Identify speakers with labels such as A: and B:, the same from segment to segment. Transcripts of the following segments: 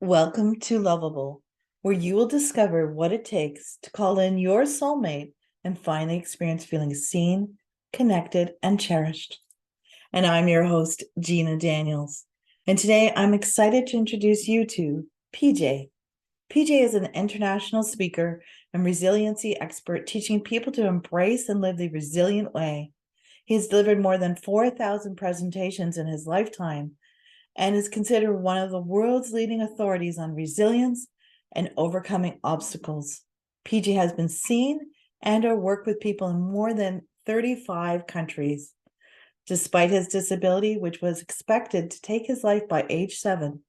A: Welcome to Lovable, where you will discover what it takes to call in your soulmate and finally experience feeling seen, connected, and cherished. And I'm your host, Gina Daniels. And today I'm excited to introduce you to PJ. PJ is an international speaker and resiliency expert teaching people to embrace and live the resilient way. He's delivered more than 4,000 presentations in his lifetime and is considered one of the world's leading authorities on resilience and overcoming obstacles. PJ has been seen and or worked with people in more than 35 countries. Despite his disability, which was expected to take his life by age 7,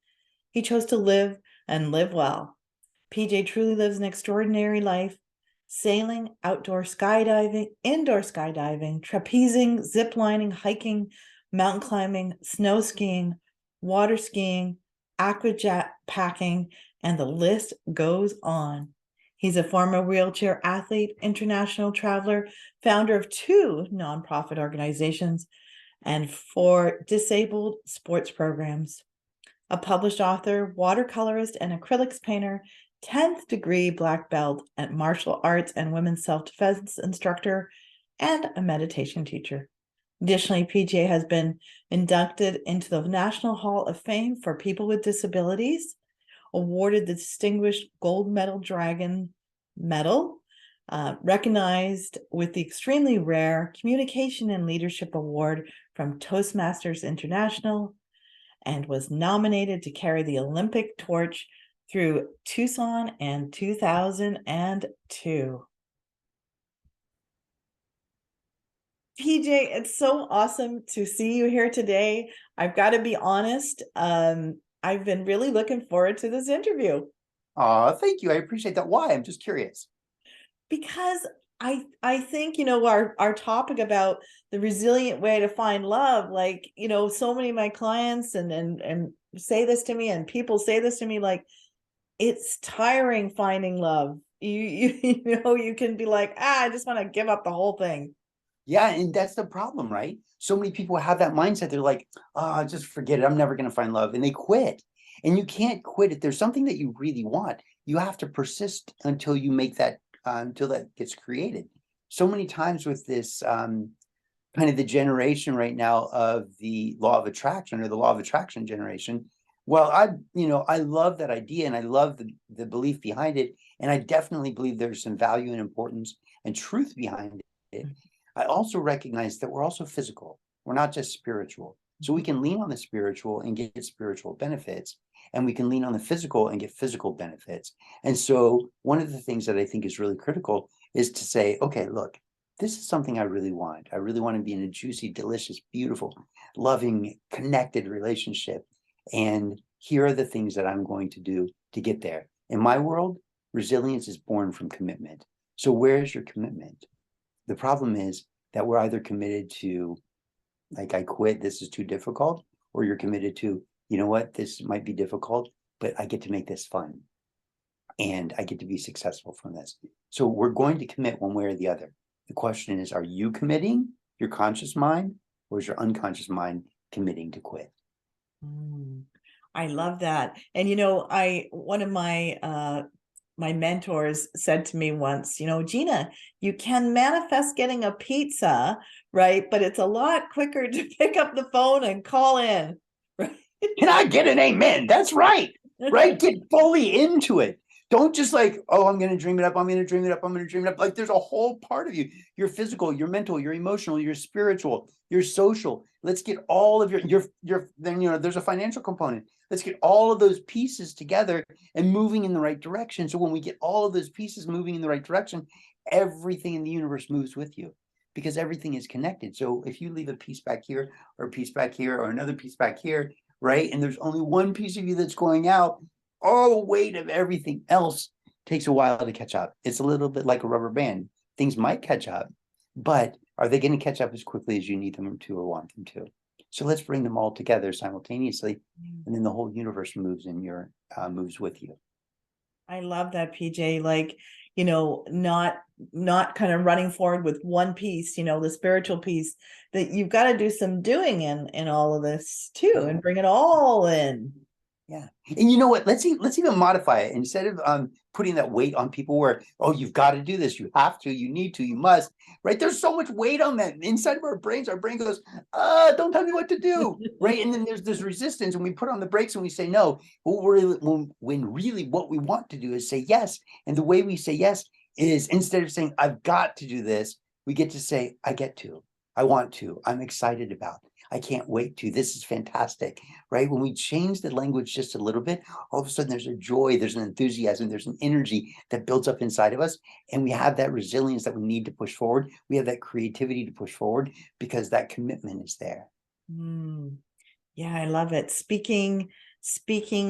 A: he chose to live and live well. PJ truly lives an extraordinary life, sailing, outdoor skydiving, indoor skydiving, trapezing, ziplining, hiking, mountain climbing, snow skiing, water skiing, aquajet packing, and the list goes on. He's a former wheelchair athlete, international traveler, founder of 2 nonprofit organizations, and 4 disabled sports programs. A published author, watercolorist, and acrylics painter, 10th degree black belt at martial arts and women's self-defense instructor, and a meditation teacher. Additionally, PJ has been inducted into the National Hall of Fame for People with Disabilities, awarded the Distinguished Gold Medal Dragon Medal, recognized with the extremely rare Communication and Leadership Award from Toastmasters International, and was nominated to carry the Olympic torch through Tucson and 2002. PJ, it's so awesome to see you here today. I've got to be honest. I've been really looking forward to this interview.
B: Thank you. I appreciate that. Why? I'm just curious.
A: Because I think, our topic about the resilient way to find love, so many of my clients and say this to me, and people say this to me, like, it's tiring finding love. You can be like, I just want to give up the whole thing.
B: Yeah, and that's the problem, right? So many people have that mindset. They're like, just forget it. I'm never going to find love. And they quit. And you can't quit if there's something that you really want. You have to persist until you make that, until that gets created. So many times with this kind of the generation right now of the law of attraction, or the law of attraction generation. Well, I love that idea, and I love the belief behind it. And I definitely believe there's some value and importance and truth behind it. I also recognize that we're also physical. We're not just spiritual. So we can lean on the spiritual and get spiritual benefits, and we can lean on the physical and get physical benefits. And so one of the things that I think is really critical is to say, okay, look, this is something I really want. I really want to be in a juicy, delicious, beautiful, loving, connected relationship. And here are the things that I'm going to do to get there. In my world, resilience is born from commitment. So where's your commitment? The problem is that we're either committed to, like, I quit, this is too difficult, or you're committed to, you know what, this might be difficult, but I get to make this fun. And I get to be successful from this. So we're going to commit one way or the other. The question is, are you committing your conscious mind, or is your unconscious mind committing to quit?
A: I love that. And one of my mentors said to me once, Gina, you can manifest getting a pizza, right? But it's a lot quicker to pick up the phone and call in, right?
B: Can I get an amen? That's right. Right? Get fully into it. Don't just like, oh, I'm going to dream it up. I'm going to dream it up. I'm going to dream it up. Like, there's a whole part of you. Your physical, your mental, your emotional, your spiritual, your social. Let's get all of then, there's a financial component. Let's get all of those pieces together and moving in the right direction. So when we get all of those pieces moving in the right direction, everything in the universe moves with you, because everything is connected. So if you leave a piece back here, or a piece back here, or another piece back here, right? And there's only one piece of you that's going out, all the weight of everything else takes a while to catch up. It's a little bit like a rubber band. Things might catch up, but are they going to catch up as quickly as you need them to or want them to? So let's bring them all together simultaneously, and then the whole universe moves moves with you.
A: I love that, PJ. Like, not kind of running forward with one piece, the spiritual piece, that you've got to do some doing in all of this too, and bring it all in.
B: Yeah. And you know what? Let's even modify it. Instead of putting that weight on people where, oh, you've got to do this, you have to, you need to, you must, right? There's so much weight on that inside of our brains. Our brain goes, don't tell me what to do. Right. And then there's this resistance, and we put on the brakes and we say no. But when really what we want to do is say yes. And the way we say yes is, instead of saying, I've got to do this, we get to say, I get to, I want to, I'm excited about, I can't wait to, this is fantastic. Right? When we change the language just a little bit, all of a sudden there's a joy, there's an enthusiasm, there's an energy that builds up inside of us. And we have that resilience that we need to push forward. We have that creativity to push forward because that commitment is there.
A: Yeah, I love it. Speaking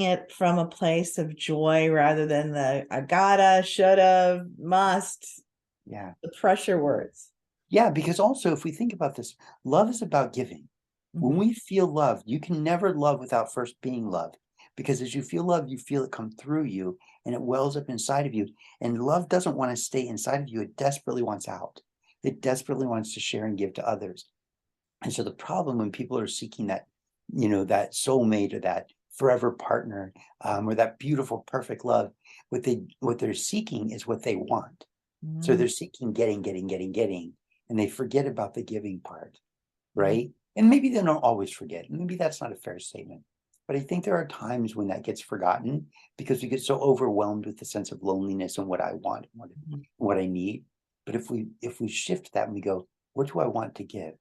A: it from a place of joy rather than the I gotta, shoulda, must,
B: Yeah.
A: the pressure words.
B: Yeah, because also if we think about this, love is about giving. When
A: Mhm.
B: we feel loved, you can never love without first being loved. Because as you feel love, you feel it come through you and it wells up inside of you. And love doesn't want to stay inside of you. It desperately wants out. It desperately wants to share and give to others. And so the problem when people are seeking that, that soulmate or that forever partner, or that beautiful, perfect love, what they're seeking is what they want. So
A: Mm,
B: they're seeking getting, and they forget about the giving part,
A: mm,
B: right? And maybe they don't always forget. Maybe that's not a fair statement. But I think there are times when that gets forgotten because we get so overwhelmed with the sense of loneliness and what I want and
A: mm,
B: what I need. But if we shift that and we go, what do I want to give?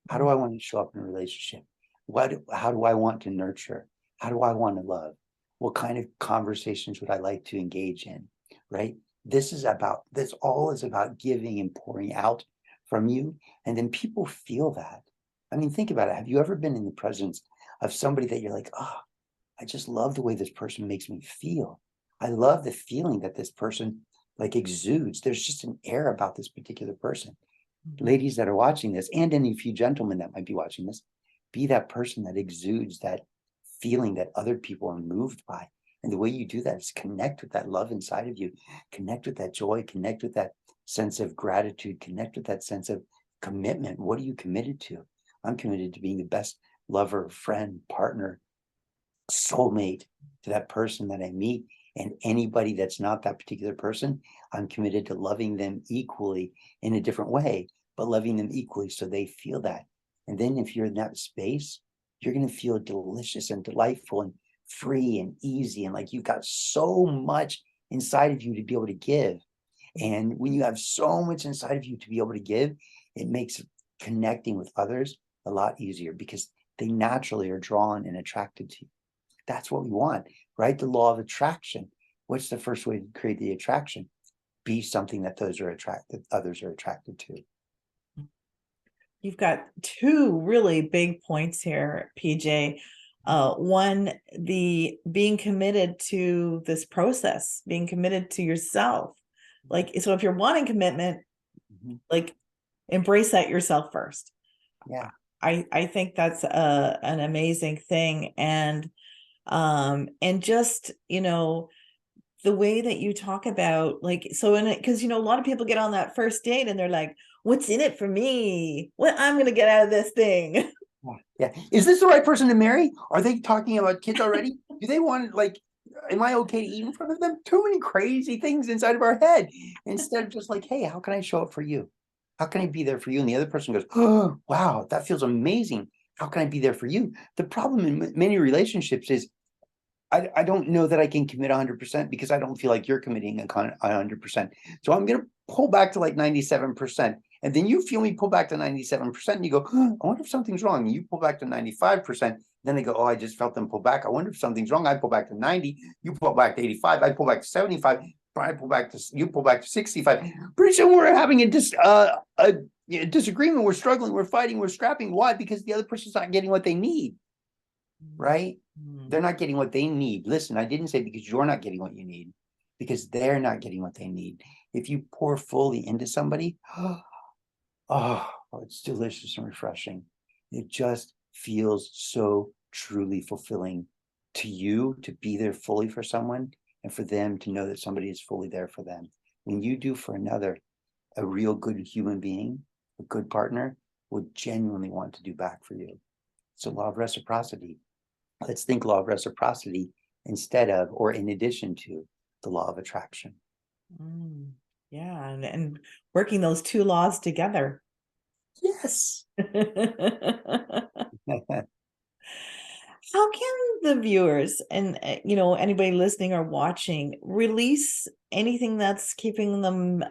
B: How do
A: mm,
B: I want to show up in a relationship? How do I want to nurture? How do I want to love? What kind of conversations would I like to engage in? Right? This all is about giving and pouring out from you. And then people feel that. I mean, think about it. Have you ever been in the presence of somebody that you're like, oh, I just love the way this person makes me feel. I love the feeling that this person like exudes. There's just an air about this particular person.
A: mhm.
B: Ladies that are watching this, and any few gentlemen that might be watching this, be that person that exudes that feeling that other people are moved by. And the way you do that is connect with that love inside of you, connect with that joy, connect with that sense of gratitude, connect with that sense of commitment. What are you committed to? I'm committed to being the best lover, friend, partner, soulmate to that person that I meet. And anybody that's not that particular person, I'm committed to loving them equally in a different way, but loving them equally so they feel that. And then if you're in that space, you're going to feel delicious and delightful and free and easy. And like you've got so much inside of you to be able to give. And when you have so much inside of you to be able to give, it makes connecting with others a lot easier because they naturally are drawn and attracted to you. That's what we want, right? The law of attraction. What's the first way to create the attraction? Be something that others are attracted to.
A: You've got two really big points here, PJ. One, the being committed to this process, being committed to yourself. Like, so if you're wanting commitment,
B: Mhm.
A: like embrace that yourself first.
B: Yeah.
A: I think that's an amazing thing. And just, the way that you talk about, like, so in it, because a lot of people get on that first date and they're like, what's in it for me, what I'm gonna get out of this thing.
B: Yeah. Is this the right person to marry? Are they talking about kids already? Do they want, like, am I okay to eat in front of them? Too many crazy things inside of our head. Instead of just like, hey, how can I show up for you? How can I be there for you? And the other person goes, oh, wow, that feels amazing. How can I be there for you? The problem in many relationships is I don't know that I can commit 100% because I don't feel like you're committing 100%. So I'm going to pull back to like 97%. And then you feel me pull back to 97%. And you go, oh, I wonder if something's wrong. And you pull back to 95%. Then they go, oh, I just felt them pull back. I wonder if something's wrong. I pull back to 90. You pull back to 85. I pull back to 75. You pull back to 65. Pretty soon we're having a disagreement. We're struggling. We're fighting. We're scrapping. Why? Because the other person's not getting what they need. Right? They're not getting what they need. Listen, I didn't say because you're not getting what you need, because they're not getting what they need. If you pour fully into somebody, oh, it's delicious and refreshing. It just feels so truly fulfilling to you to be there fully for someone and for them to know that somebody is fully there for them. When you do for another, a real good human being, a good partner, would genuinely want to do back for you. It's a law of reciprocity. Let's think law of reciprocity instead of, or in addition to, the law of attraction.
A: Yeah, and working those two laws together.
B: Yes.
A: How can the viewers and anybody listening or watching release anything that's keeping them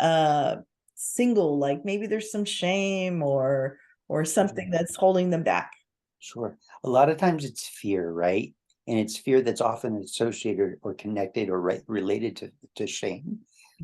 A: single? Like maybe there's some shame or something that's holding them back.
B: Sure. A lot of times it's fear, right? And it's fear that's often associated or connected or related to shame.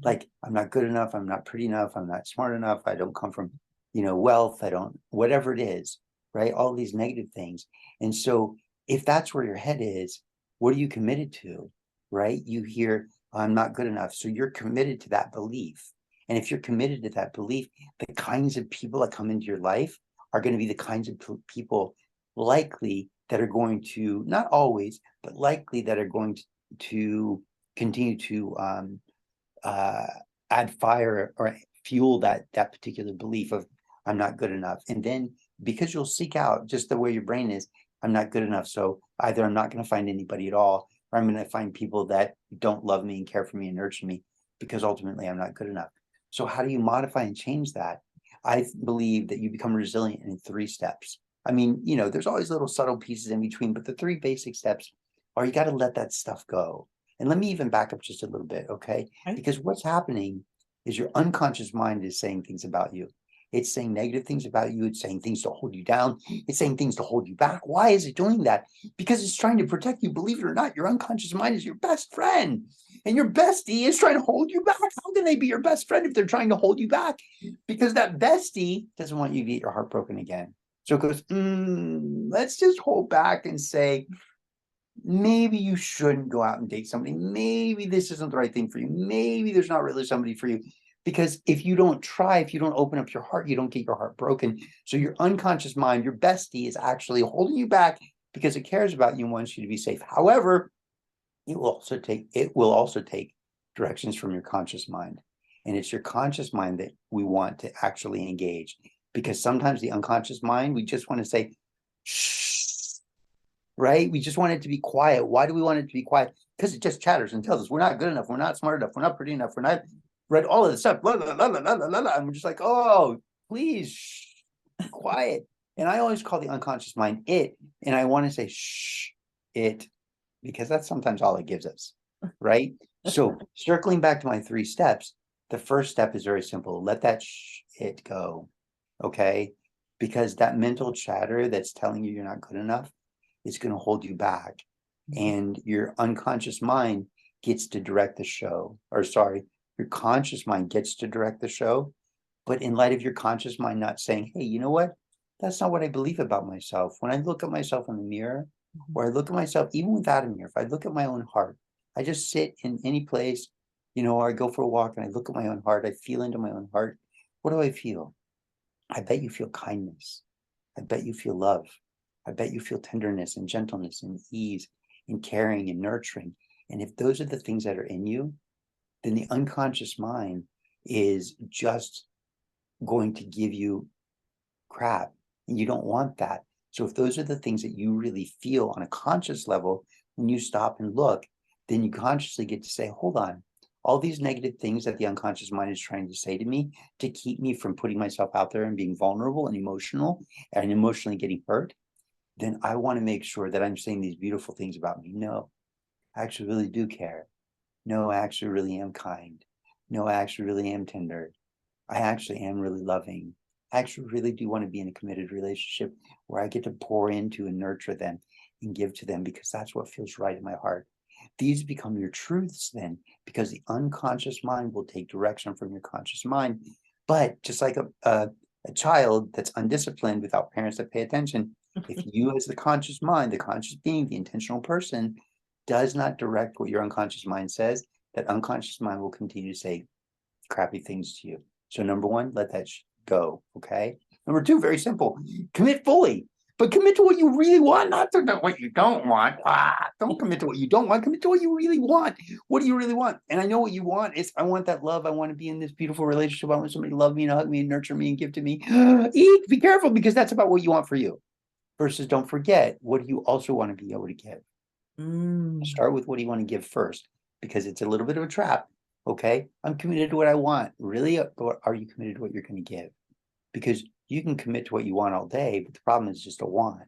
B: Like, I'm not good enough, I'm not pretty enough, I'm not smart enough, I don't come from, wealth, I don't, whatever it is, right? All these negative things. And so if that's where your head is, what are you committed to, right? You hear, I'm not good enough. So you're committed to that belief. And if you're committed to that belief, the kinds of people that come into your life are going to be the kinds of people likely that are going to, not always, but likely that are going to continue to add fire or fuel that particular belief of I'm not good enough. And then because you'll seek out, just the way your brain is, I'm not good enough. So either I'm not going to find anybody at all, or I'm going to find people that don't love me and care for me and nurture me, because ultimately I'm not good enough. So how do you modify and change that? I believe that you become resilient in 3 steps. I mean, there's always little subtle pieces in between, but the 3 basic steps are, you got to let that stuff go. And let me even back up just a little bit, okay? Because what's happening is your unconscious mind is saying things about you. It's saying negative things about you. It's saying things to hold you down. It's saying things to hold you back. Why is it doing that? Because it's trying to protect you. Believe it or not, your unconscious mind is your best friend. And your bestie is trying to hold you back. How can they be your best friend if they're trying to hold you back? Because that bestie doesn't want you to get your heart broken again. So it goes, let's just hold back and say, maybe you shouldn't go out and date somebody. Maybe this isn't the right thing for you. Maybe there's not really somebody for you. Because if you don't try, if you don't open up your heart, you don't get your heart broken. So your unconscious mind, your bestie, is actually holding you back because it cares about you and wants you to be safe. However, it will also take directions from your conscious mind. And it's your conscious mind that we want to actually engage. Because sometimes the unconscious mind, we just want to say, shh, right? We just want it to be quiet. Why do we want it to be quiet? Because it just chatters and tells us we're not good enough, we're not smart enough, we're not pretty enough, we're not read all of this stuff, blah, blah, blah, blah, blah, blah, blah. And we're just like, oh, please, shh, be quiet. And I always call the unconscious mind it. And I want to say, shh, it, because that's sometimes all it gives us, right? So circling back to my 3 steps, the first step is very simple. Let that it go, okay? Because that mental chatter that's telling you you're not good enough is going to hold you back. And your unconscious mind gets to direct the show, or sorry, your conscious mind gets to direct the show. But in light of your conscious mind not saying, hey, you know what? That's not what I believe about myself. When I look at myself in the mirror, or I look at myself, even without a mirror, if I look at my own heart, I just sit in any place, or I go for a walk and I look at my own heart, I feel into my own heart. What do I feel? I bet you feel kindness. I bet you feel love. I bet you feel tenderness and gentleness and ease and caring and nurturing. And if those are the things that are in you, then the unconscious mind is just going to give you crap. And you don't want that. So if those are the things that you really feel on a conscious level, when you stop and look, then you consciously get to say, hold on, all these negative things that the unconscious mind is trying to say to me to keep me from putting myself out there and being vulnerable and emotionally getting hurt, then I want to make sure that I'm saying these beautiful things about me. No, I actually really do care. No, I actually really am kind. No, I actually really am tender. I actually am really loving. I actually really do want to be in a committed relationship where I get to pour into and nurture them and give to them, because that's what feels right in my heart. These become your truths then, because the unconscious mind will take direction from your conscious mind. But just like a child that's undisciplined without parents that pay attention, if you as the conscious mind, the conscious being, the intentional person, does not direct what your unconscious mind says, that unconscious mind will continue to say crappy things to you. So number 1, let that go, okay? Number 2, very simple, commit fully, but commit to what you really want, not to what you don't want. Don't commit to what you don't want, commit to what you really want. What do you really want? And I know what you want is, I want that love. I want to be in this beautiful relationship. I want somebody to love me and hug me and nurture me and give to me. Eek, be careful, because that's about what you want for you. versus don't forget, what do you also want to be able to give?
A: Mm.
B: Start with what do you want to give first, because it's a little bit of a trap. Okay, I'm committed to what I want. Really? Or are you committed to what you're going to give? Because you can commit to what you want all day, but the problem is just a want.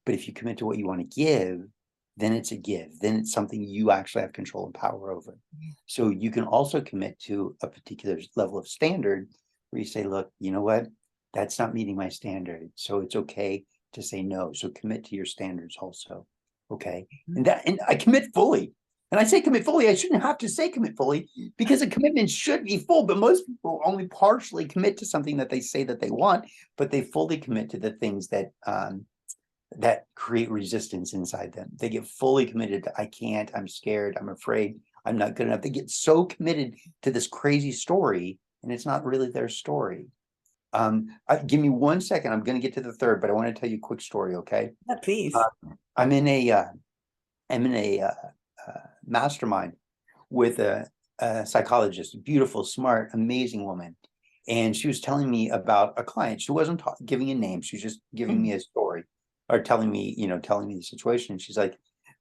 B: But if you commit to what you want to give, then it's a give. Then it's something you actually have control and power over. So you can also commit to a particular level of standard where you say, look, you know what? That's not meeting my standard. So it's okay to say no. So commit to your standards also. Okay. And I commit fully. And I say commit fully, I shouldn't have to say commit fully because a commitment should be full, but most people only partially commit to something that they say that they want, but they fully commit to the things that that create resistance inside them. They get fully committed to, I can't, I'm scared, I'm afraid, I'm not good enough. They get so committed to this crazy story, and it's not really their story. Give me 1 second. I'm going to get to the third, but I want to tell you a quick story, okay?
A: Yeah, please.
B: I'm in a mastermind with a psychologist, a beautiful, smart, amazing woman. And she was telling me about a client. She wasn't giving a name. She was just giving me a story or telling me the situation. And she's like,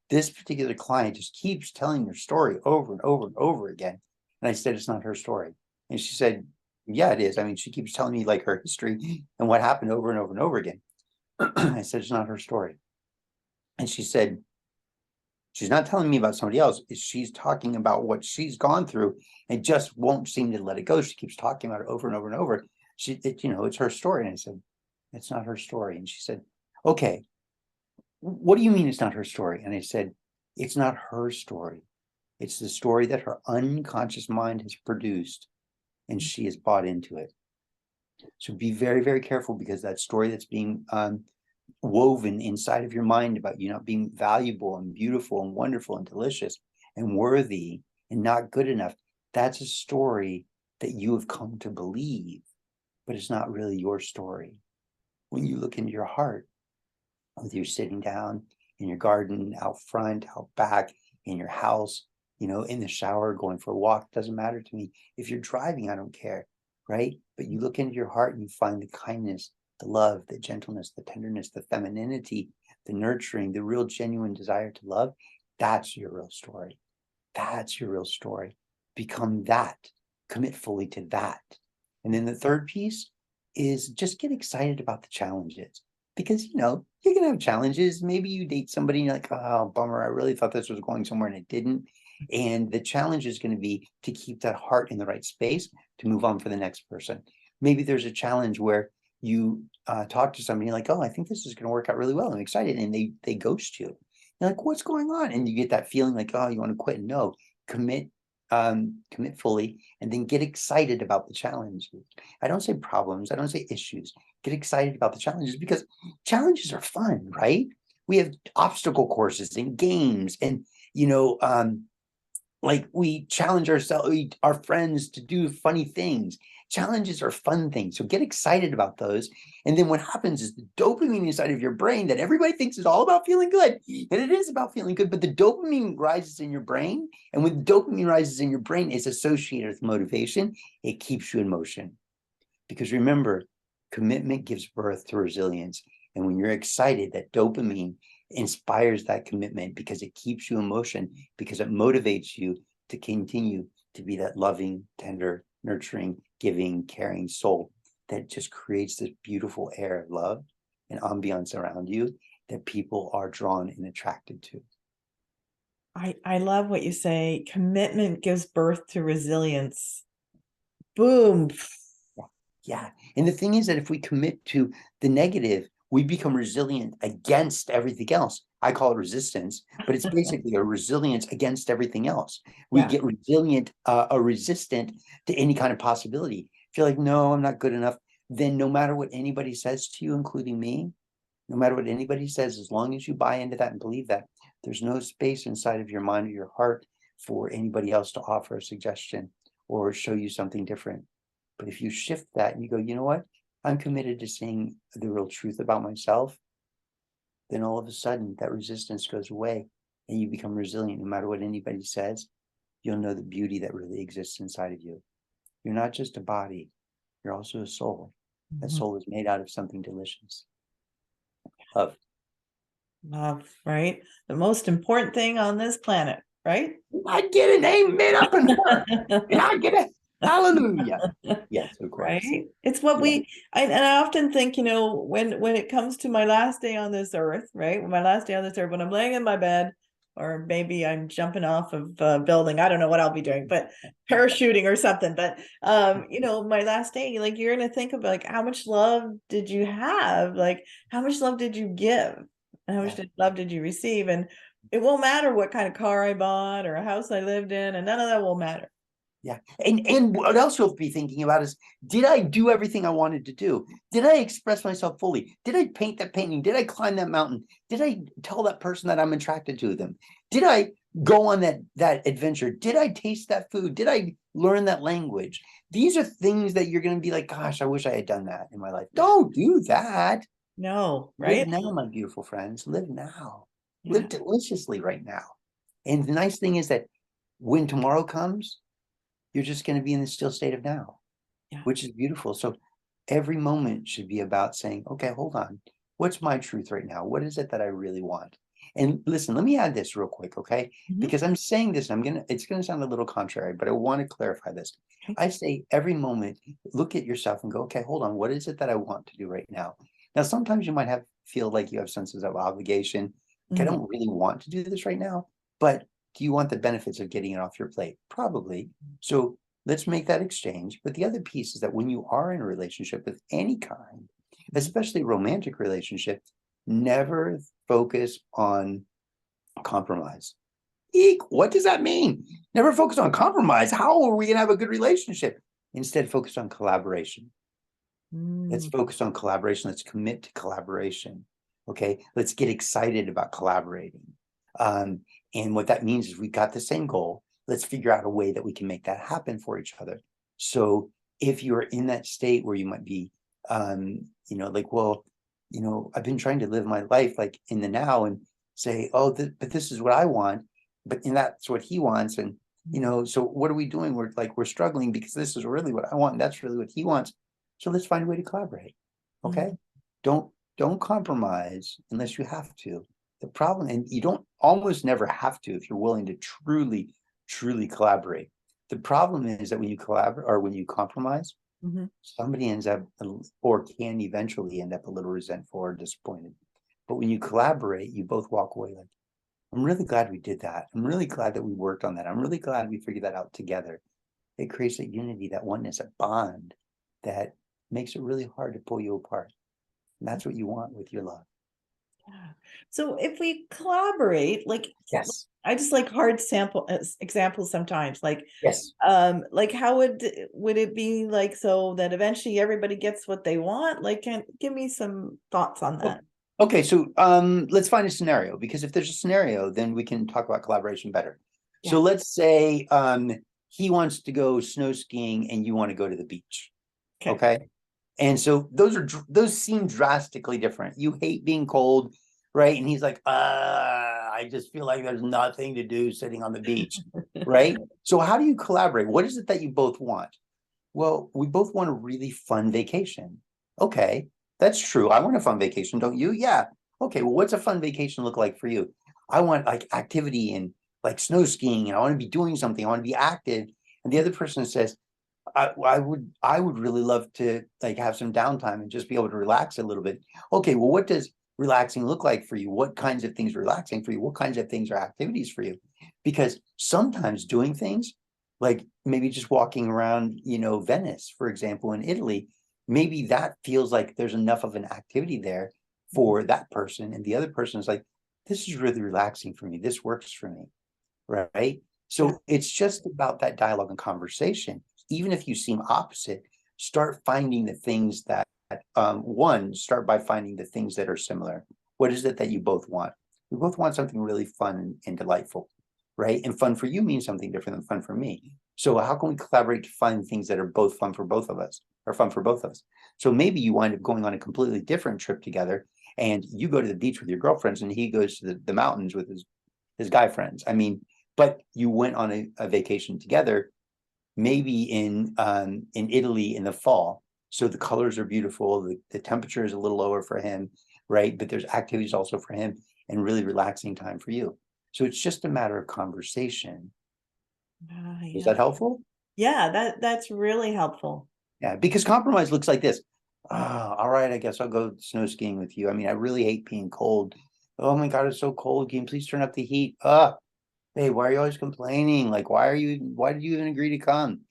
B: this particular client just keeps telling their story over and over and over again. And I said, it's not her story. And she said, yeah, it is. I mean, she keeps telling me like her history and what happened over and over and over again. I said, it's not her story. And she said, she's not telling me about somebody else. She's talking about what she's gone through and just won't seem to let it go. She keeps talking about it over and over and over. It's her story. And I said, it's not her story. And she said, okay, what do you mean it's not her story? And I said, it's not her story. It's the story that her unconscious mind has produced, and she has bought into it. So be very, very careful, because that story that's being woven inside of your mind about you not being valuable and beautiful and wonderful and delicious and worthy and not good enough, that's a story that you have come to believe, but it's not really your story. When you look into your heart, whether you're sitting down in your garden, out front, out back, in your house, in the shower, going for a walk, doesn't matter to me. If you're driving, I don't care, right? But you look into your heart and you find the kindness, the love, the gentleness, the tenderness, the femininity, the nurturing, the real genuine desire to love. That's your real story. That's your real story. Become that. Commit fully to that. And then the third piece is just get excited about the challenges, because you're gonna have challenges. Maybe you date somebody and you're like, oh, bummer, I really thought this was going somewhere and it didn't. And the challenge is going to be to keep that heart in the right space to move on for the next person. Maybe there's a challenge where you talk to somebody like, oh, I think this is going to work out really well, I'm excited, and they ghost you. You're like, what's going on? And you get that feeling like, oh, you want to quit. No, commit fully, and then get excited about the challenges. I don't say problems, I don't say issues. Get excited about the challenges, because challenges are fun, right? We have obstacle courses and games, and like we challenge ourselves, our friends, to do funny things. Challenges are fun things. So get excited about those. And then what happens is the dopamine inside of your brain that everybody thinks is all about feeling good. And it is about feeling good, but the dopamine rises in your brain. And when the dopamine rises in your brain, it's associated with motivation. It keeps you in motion. Because remember, commitment gives birth to resilience. And when you're excited, that dopamine inspires that commitment, because it keeps you in motion, because it motivates you to continue to be that loving, tender, nurturing, giving, caring soul that just creates this beautiful air of love and ambiance around you that people are drawn and attracted to.
A: I love what you say. Commitment gives birth to resilience. Boom.
B: Yeah. And the thing is that if we commit to the negative, we become resilient against everything else. I call it resistance, but it's basically a resilience against everything else. We get resilient, resistant to any kind of possibility. If you're like, no, I'm not good enough, then no matter what anybody says to you, including me, no matter what anybody says, as long as you buy into that and believe that, there's no space inside of your mind or your heart for anybody else to offer a suggestion or show you something different. But if you shift that and you go, you know what? I'm committed to saying the real truth about myself, then all of a sudden that resistance goes away and you become resilient. No matter what anybody says, you'll know the beauty that really exists inside of you. You're not just a body, you're also a soul. That soul is made out of something delicious. Love.
A: Love, right? The most important thing on this planet, right?
B: I get an amen up in her. And I get a hallelujah. Yes, of course.
A: Right? It's what
B: Yeah.
A: and I often think, when it comes to my last day on this earth, right? My last day on this earth, when I'm laying in my bed, or maybe I'm jumping off of a building, I don't know what I'll be doing, but parachuting or something. But my last day, like, you're gonna think of, like, how much love did you have? Like, how much love did you give? And how much
B: Yeah.
A: love did you receive? And it won't matter what kind of car I bought or a house I lived in, and none of that will matter.
B: Yeah. And what else you'll be thinking about is, did I do everything I wanted to do? Did I express myself fully? Did I paint that painting? Did I climb that mountain? Did I tell that person that I'm attracted to them? Did I go on that adventure? Did I taste that food? Did I learn that language? These are things that you're going to be like, gosh, I wish I had done that in my life. Don't do that.
A: No,
B: Live
A: right?
B: now, my beautiful friends. Live now.
A: Yeah.
B: Live deliciously right now. And the nice thing is that when tomorrow comes, you're just going to be in the still state of now,
A: Yeah.
B: which is beautiful. So every moment should be about saying, okay, hold on. What's my truth right now? What is it that I really want? And listen, let me add this real quick, okay?
A: Mhm.
B: Because I'm saying this, it's going to sound a little contrary, but I want to clarify this.
A: Okay.
B: I say every moment, look at yourself and go, okay, hold on. What is it that I want to do right now? Now, sometimes you might feel like you have senses of obligation. Okay, I
A: Mhm.
B: don't really want to do this right now, but do you want the benefits of getting it off your plate? Probably. So let's make that exchange. But the other piece is that when you are in a relationship with any kind, especially romantic relationship, never focus on compromise. Eek, what does that mean? Never focus on compromise. How are we going to have a good relationship? Instead, focus on collaboration. Let's
A: Mm.
B: focus on collaboration. Let's commit to collaboration. Okay. Let's get excited about collaborating. Um, and what that means is we've got the same goal. Let's figure out a way that we can make that happen for each other. So if you're in that state where you might be, like, well, I've been trying to live my life like in the now and say, oh, but this is what I want, and that's what he wants. And, so what are we doing? We're struggling because this is really what I want. And that's really what he wants. So let's find a way to collaborate. Okay.
A: Mhm.
B: Don't compromise unless you have to. The problem, and you don't almost never have to if you're willing to truly, truly collaborate. The problem is that when you collaborate or when you compromise,
A: Mhm.
B: somebody ends up or can eventually end up a little resentful or disappointed. But when you collaborate, you both walk away like, I'm really glad we did that. I'm really glad that we worked on that. I'm really glad we figured that out together. It creates a unity, that oneness, a bond that makes it really hard to pull you apart. And that's what you want with your love.
A: Yeah. So if we collaborate, like,
B: Yes.
A: I just like hard sample examples sometimes,
B: Yes.
A: like, how would it be, like, so that eventually everybody gets what they want? Like, give me some thoughts on that.
B: Okay, so let's find a scenario, because if there's a scenario, then we can talk about collaboration better.
A: Yeah.
B: So let's say he wants to go snow skiing and you want to go to the beach.
A: Okay.
B: Okay. And so those seem drastically different. You hate being cold, right? And he's like, I just feel like there's nothing to do sitting on the beach, right? So how do you collaborate? What is it that you both want? Well, we both want a really fun vacation. Okay, that's true. I want a fun vacation, don't you? Yeah. Okay, well, what's a fun vacation look like for you? I want like activity and like snow skiing, and I want to be doing something. I want to be active. And the other person says, I would really love to like have some downtime and just be able to relax a little bit. Okay, well, what does relaxing look like for you? What kinds of things are relaxing for you? What kinds of things are activities for you? Because sometimes doing things like maybe just walking around, Venice, for example, in Italy, maybe that feels like there's enough of an activity there for that person. And the other person is like, this is really relaxing for me. This works for me. Right.
A: Yeah.
B: So it's just about that dialogue and conversation. Even if you seem opposite, start finding the things that, start by finding the things that are similar. What is it that you both want? We both want something really fun and delightful, right? And fun for you means something different than fun for me. So how can we collaborate to find things that are both fun for both of us, or fun for both of us? So maybe you wind up going on a completely different trip together, and you go to the beach with your girlfriends and he goes to the mountains with his guy friends. I mean, but you went on a vacation together, maybe in Italy in the fall. So the colors are beautiful. The temperature is a little lower for him, right? But there's activities also for him. and really relaxing time for you. So it's just a matter of conversation. Is
A: Yeah.
B: that helpful?
A: Yeah, that's really helpful.
B: Yeah, because compromise looks like this. Oh, all right, I guess I'll go snow skiing with you. I mean, I really hate being cold. Oh my God, it's so cold. Can you please turn up the heat? Hey, why are you always complaining? Like, why did you even agree to come?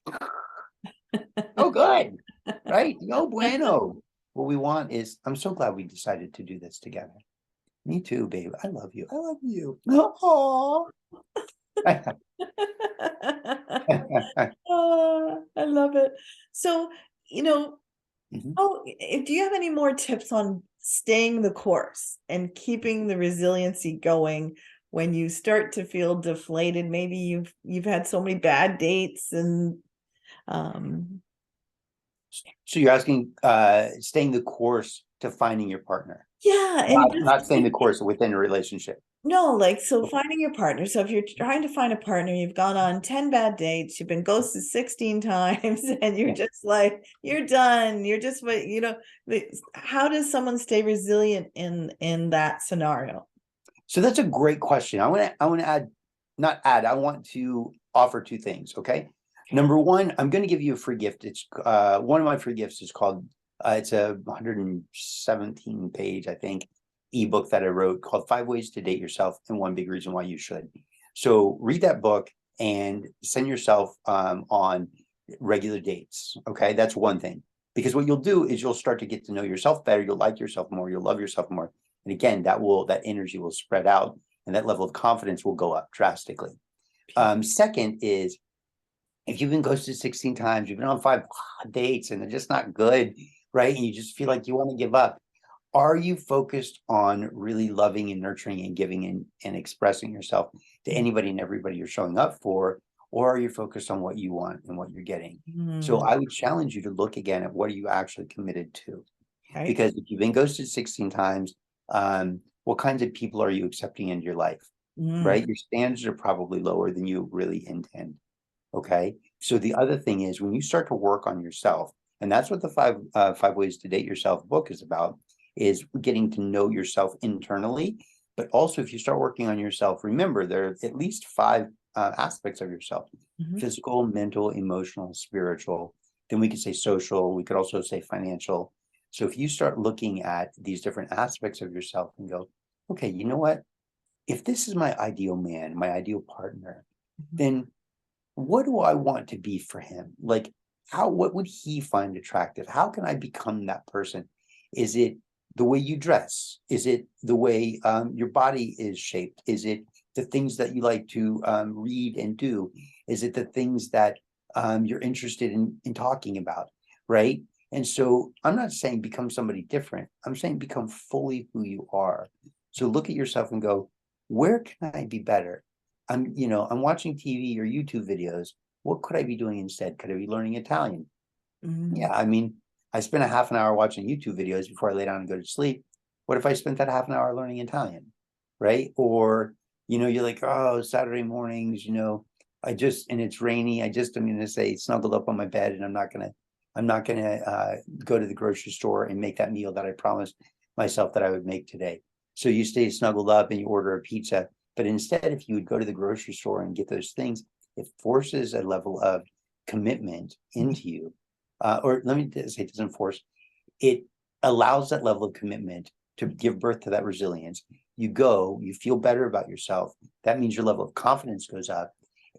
B: Oh, good. Right? No bueno. What we want is, I'm so glad we decided to do this together. Me too, babe. I love you. I love you. Oh.
A: Oh, I love it. So, you know,
B: Mhm.
A: do you have any more tips on staying the course and keeping the resiliency going when you start to feel deflated? Maybe you've had so many bad dates and um
B: So you're asking staying the course to finding your partner,
A: yeah, and
B: not staying the course within a relationship.
A: no, like, so
B: Okay.
A: finding your partner. So if you're trying to find a partner, you've gone on 10 bad dates, you've been ghosted 16 times, and you're
B: Yeah.
A: just like, you're done. You're just what, how does someone stay resilient in that scenario?
B: So that's a great question. I want to add, not add, I want to offer two things. Okay.
A: Okay.
B: Number one, I'm going to give you a free gift. It's one of my free gifts is called it's a 117 page, I think, ebook that I wrote called 5 Ways to Date Yourself and One Big Reason Why You Should. So read that book and send yourself on regular dates. Okay. That's one thing. Because what you'll do is you'll start to get to know yourself better. You'll like yourself more. You'll love yourself more. And again, that energy will spread out and that level of confidence will go up drastically. Second is if you've been ghosted 16 times, you've been on 5 dates and they're just not good, right? And you just feel like you want to give up. Are you focused on really loving and nurturing and giving and expressing yourself to anybody and everybody you're showing up for? Or are you focused on what you want and what you're getting? So
A: Mm,
B: I would challenge you to look again at what are you actually committed to?
A: right.
B: Because if you've been ghosted 16 times, what kinds of people are you accepting into your life?
A: Mm,
B: Right? Your standards are probably lower than you really intend. Okay. So the other thing is when you start to work on yourself, and that's what the 5 Ways to Date Yourself book is about, is getting to know yourself internally. But also, if you start working on yourself, remember there are at least five aspects of yourself:
A: mhm,
B: physical, mental, emotional, spiritual. Then we could say social. We could also say financial. So if you start looking at these different aspects of yourself and go, okay, you know what? If this is my ideal man, my ideal partner,
A: mhm,
B: then what do I want to be for him? Like, what would he find attractive? How can I become that person? Is it the way you dress? Is it the way your body is shaped? Is it the things that you like to read and do? Is it the things that you're interested in talking about? Right. And so I'm not saying become somebody different. I'm saying become fully who you are. So look at yourself and go, where can I be better? I'm watching TV or YouTube videos. What could I be doing instead? Could I be learning Italian?
A: mm,
B: Yeah, I mean, I spent a half an hour watching YouTube videos before I lay down and go to sleep. What if I spent that half an hour learning Italian? Right? Or, you're like, oh, Saturday mornings, and it's rainy. I'm gonna say snuggled up on my bed and I'm not gonna go to the grocery store and make that meal that I promised myself that I would make today. So you stay snuggled up and you order a pizza. But instead, if you would go to the grocery store and get those things, it forces a level of commitment into you, or let me say it doesn't force, it allows that level of commitment to give birth to that resilience. You go, you feel better about yourself. That means your level of confidence goes up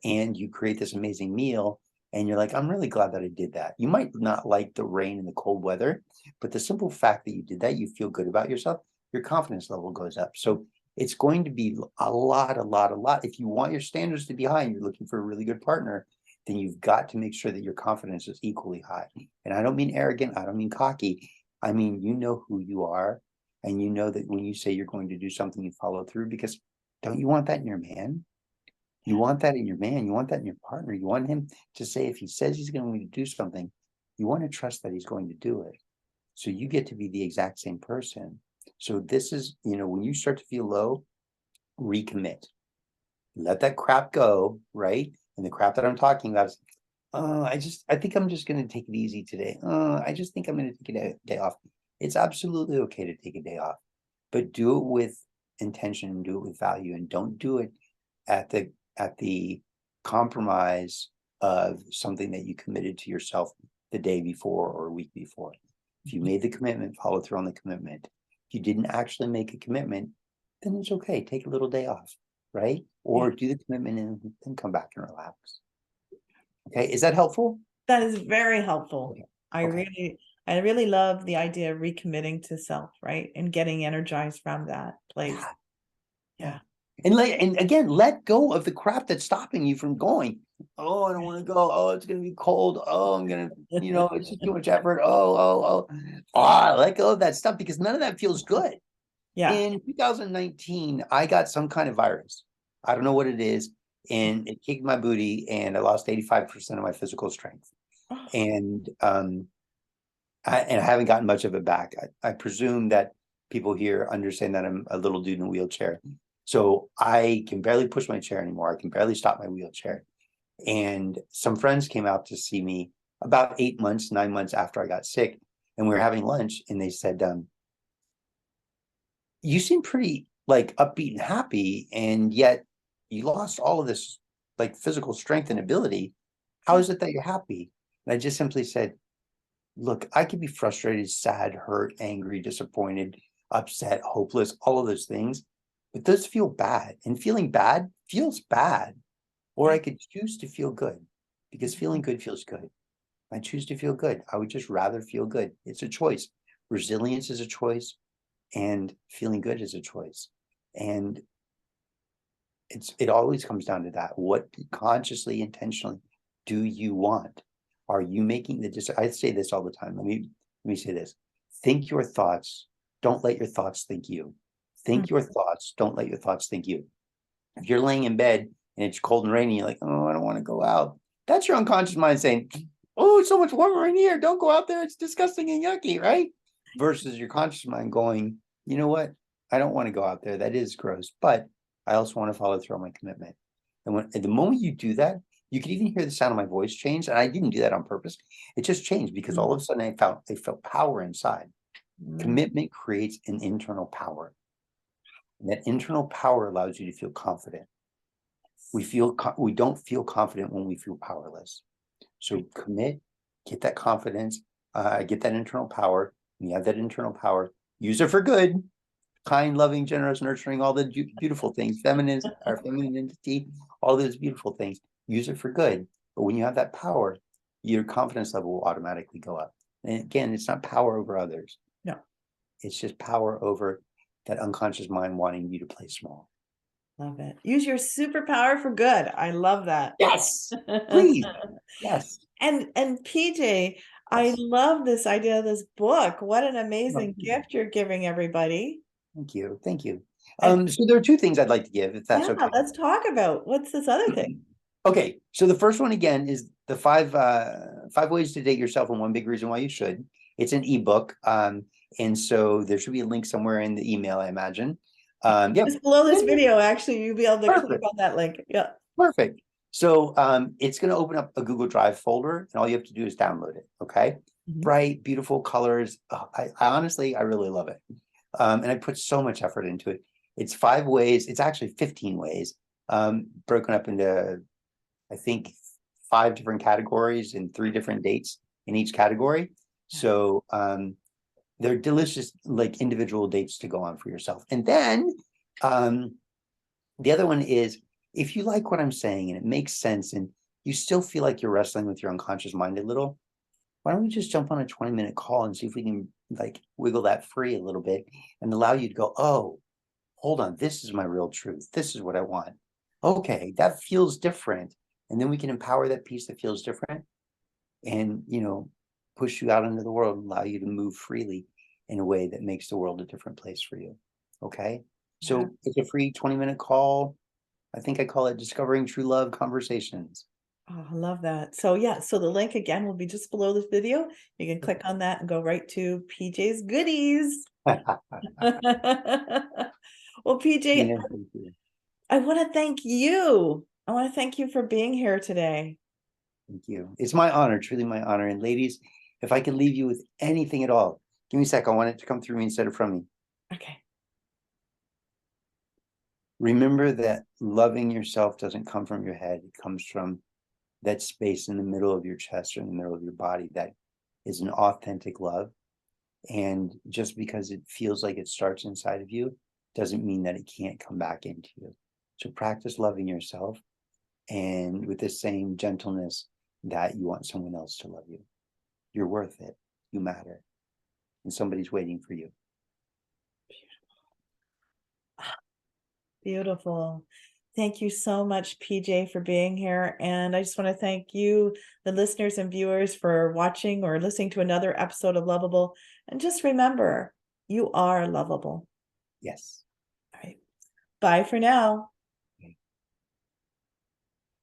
B: and you create this amazing meal. And you're like, I'm really glad that I did that. You might not like the rain and the cold weather, but the simple fact that you did that, you feel good about yourself, your confidence level goes up. So it's going to be a lot, a lot, a lot. If you want your standards to be high and you're looking for a really good partner, then you've got to make sure that your confidence is equally high. And I don't mean arrogant, I don't mean cocky. I mean, you know who you are. And you know that when you say you're going to do something, you follow through, because don't you want that in your man? You want that in your man. You want that in your partner. You want him to say, if he says he's going to do something, you want to trust that he's going to do it. So you get to be the exact same person. So this is, when you start to feel low, recommit. Let that crap go, right? And the crap that I'm talking about is, I think I'm just going to take it easy today. I just think I'm going to take a day off. It's absolutely okay to take a day off, but do it with intention and do it with value, and don't do it at the compromise of something that you committed to yourself the day before or a week before. If you made the commitment, follow through on the commitment. If you didn't actually make a commitment, then it's okay. Take a little day off, right? Or do the commitment and then come back and relax. Okay, is that helpful?
A: That is very helpful.
B: Okay.
A: I really love the idea of recommitting to self, right? And getting energized from that place. Yeah.
B: And again, let go of the crap that's stopping you from going. Oh, I don't want to go. Oh, it's gonna be cold. Oh, I'm gonna, it's just too much effort. Let go of that stuff, because none of that feels good.
A: Yeah.
B: In 2019, I got some kind of virus. I don't know what it is, and it kicked my booty, and I lost 85% of my physical strength. And I haven't gotten much of it back. I presume that people here understand that I'm a little dude in a wheelchair. So I can barely push my chair anymore. I can barely stop my wheelchair. And some friends came out to see me about 8 months, 9 months after I got sick. And we were having lunch, and they said, you seem pretty like upbeat and happy, and yet you lost all of this like physical strength and ability. How is it that you're happy? And I just simply said, look, I could be frustrated, sad, hurt, angry, disappointed, upset, hopeless, all of those things. But those feel bad, and feeling bad feels bad. Or I could choose to feel good, because feeling good feels good. I choose to feel good. I would just rather feel good. It's a choice. Resilience is a choice, and feeling good is a choice. And it always comes down to that. What consciously, intentionally do you want? Are you making the decision? I say this all the time. Let me say this. Think your thoughts. Don't let your thoughts think you. Think your thoughts. Don't let your thoughts think you. If you're laying in bed and it's cold and rainy, you're like, oh, I don't want to go out. That's your unconscious mind saying, oh, it's so much warmer in here. Don't go out there. It's disgusting and yucky, right? Versus your conscious mind going, you know what? I don't want to go out there. That is gross, but I also want to follow through on my commitment. And at the moment you do that, you could even hear the sound of my voice change. And I didn't do that on purpose. It just changed because all of a sudden I felt power inside. Commitment creates an internal power. And that internal power allows you to feel confident. We don't feel confident when we feel powerless. So commit, get that confidence, get that internal power. When you have that internal power, use it for good. Kind, loving, generous, nurturing, all the beautiful things, feminism, our feminine entity, all those beautiful things. Use it for good. But when you have that power, your confidence level will automatically go up. And again, it's not power over others.
A: No.
B: It's just power over that unconscious mind wanting you to play small.
A: Love it. Use your superpower for good. I love that.
B: Yes, please. Yes.
A: And PJ, I love this idea of this book. What an amazing gift you're giving everybody.
B: Thank you. Thank you. So there are two things I'd like to give, if that's okay.
A: Let's talk about what's this other thing.
B: Okay, so the first one again is the five ways to date yourself and one big reason why you should. It's an ebook, and so there should be a link somewhere in the email, I imagine.
A: Just below this video, actually, you'll be able to click on that link. Yeah.
B: Perfect. So it's going to open up a Google Drive folder, and all you have to do is download it. Okay. Bright, beautiful colors. I honestly, I really love it. And I put so much effort into it. It's 5 ways. It's actually 15 ways, broken up into, I think, 5 different categories and 3 different dates in each category. So they're delicious, like individual dates to go on for yourself. And then the other one is, if you like what I'm saying and it makes sense and you still feel like you're wrestling with your unconscious mind a little, why don't we just jump on a 20-minute call and see if we can like wiggle that free a little bit and allow you to go, oh, hold on, this is my real truth. This is what I want. Okay, that feels different. And then we can empower that piece that feels different and, push you out into the world and allow you to move freely in a way that makes the world a different place for you. Okay. So it's a free 20-minute call. I think I call it Discovering True Love Conversations.
A: Oh, I love that. So so the link again will be just below this video. You can click on that and go right to PJ's goodies. Well, PJ, I want to thank you. I want to thank you for being here today.
B: Thank you. It's my honor, truly my honor. And ladies, if I can leave you with anything at all, give me a sec. I want it to come through me instead of from me.
A: Okay.
B: Remember that loving yourself doesn't come from your head. It comes from that space in the middle of your chest or in the middle of your body that is an authentic love. And just because it feels like it starts inside of you doesn't mean that it can't come back into you. So practice loving yourself, and with the same gentleness that you want someone else to love you. You're worth it. You matter. And somebody's waiting for you.
A: Beautiful. Thank you so much, PJ, for being here. And I just want to thank you, the listeners and viewers, for watching or listening to another episode of Lovable. And just remember, you are lovable.
B: Yes.
A: All right. Bye for now.